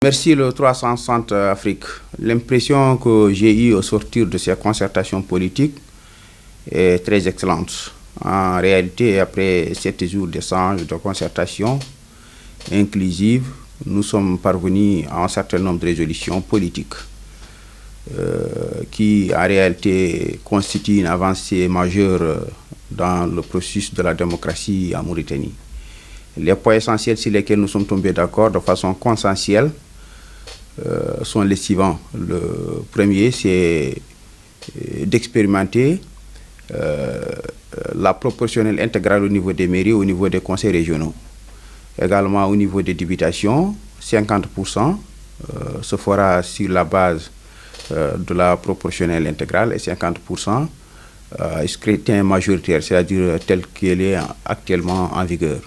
Merci le 360 Afrique. L'impression que j'ai eue au sortir de ces concertations politiques est très excellente. En réalité, après 7 jours d'échanges, de concertation inclusive, nous sommes parvenus à un certain nombre de résolutions politiques qui, en réalité, constituent une avancée majeure dans le processus de la démocratie en Mauritanie. Les points essentiels sur lesquels nous sommes tombés d'accord de façon consensuelle sont les suivants. Le premier, c'est d'expérimenter la proportionnelle intégrale au niveau des mairies, au niveau des conseils régionaux. Également au niveau des députations, 50% se fera sur la base de la proportionnelle intégrale et 50% scrutin majoritaire, c'est-à-dire tel qu'il est actuellement en vigueur.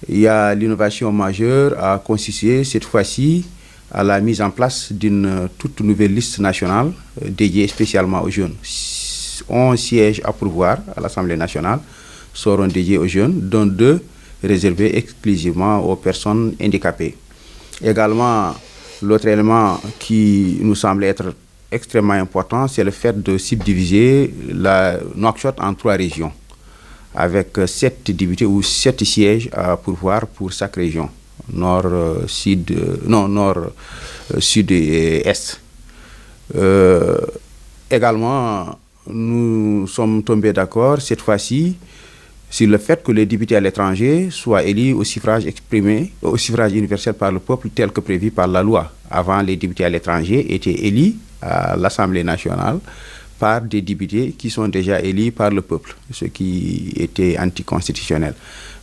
Il y a l'innovation majeure à consister cette fois-ci à la mise en place d'une toute nouvelle liste nationale dédiée spécialement aux jeunes. 11 sièges à pourvoir à l'Assemblée nationale seront dédiés aux jeunes, dont 2 réservés exclusivement aux personnes handicapées. Également, l'autre élément qui nous semble être extrêmement important, c'est le fait de subdiviser la Nouakchott en 3 régions, avec 7 députés ou 7 sièges à pourvoir pour chaque région. Nord, sud et est. Également, nous sommes tombés d'accord cette fois-ci sur le fait que les députés à l'étranger soient élus au suffrage universel par le peuple tel que prévu par la loi. Avant, les députés à l'étranger étaient élus à l'Assemblée nationale par des députés qui sont déjà élus par le peuple, ce qui était anticonstitutionnel.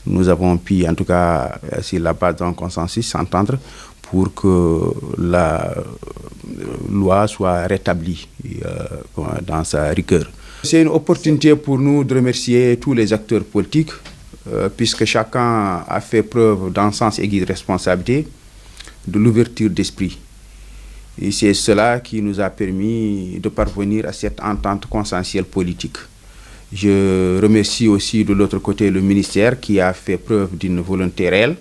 Nous avons pu, en tout cas, sur la base d'un consensus, s'entendre pour que la loi soit rétablie dans sa rigueur. C'est une opportunité pour nous de remercier tous les acteurs politiques, puisque chacun a fait preuve d'un sens aigu de responsabilité, de l'ouverture d'esprit. Et c'est cela qui nous a permis de parvenir à cette entente consensuelle politique. Je remercie aussi de l'autre côté le ministère qui a fait preuve d'une volonté réelle.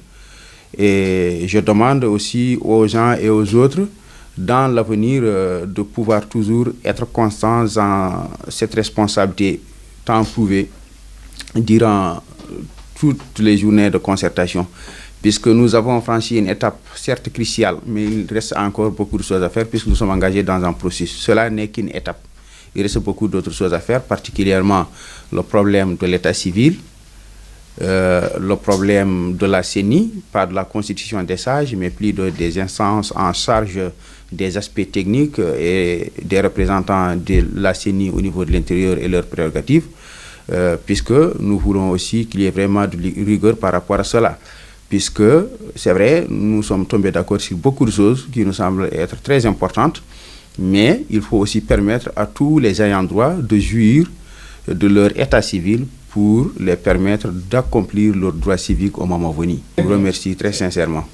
Et je demande aussi aux gens et aux autres dans l'avenir de pouvoir toujours être constants dans cette responsabilité tant prouvée durant toutes les journées de concertation. Puisque nous avons franchi une étape certes cruciale, mais il reste encore beaucoup de choses à faire puisque nous sommes engagés dans un processus. Cela n'est qu'une étape. Il reste beaucoup d'autres choses à faire, particulièrement le problème de l'état civil, le problème de la CENI, pas de la constitution des sages, mais plutôt des instances en charge des aspects techniques et des représentants de la CENI au niveau de l'intérieur et leurs prérogatives, puisque nous voulons aussi qu'il y ait vraiment de rigueur par rapport à cela. Puisque, c'est vrai, nous sommes tombés d'accord sur beaucoup de choses qui nous semblent être très importantes, mais il faut aussi permettre à tous les ayants droit de jouir de leur état civil pour les permettre d'accomplir leurs droits civiques au moment venu. Je vous remercie très sincèrement.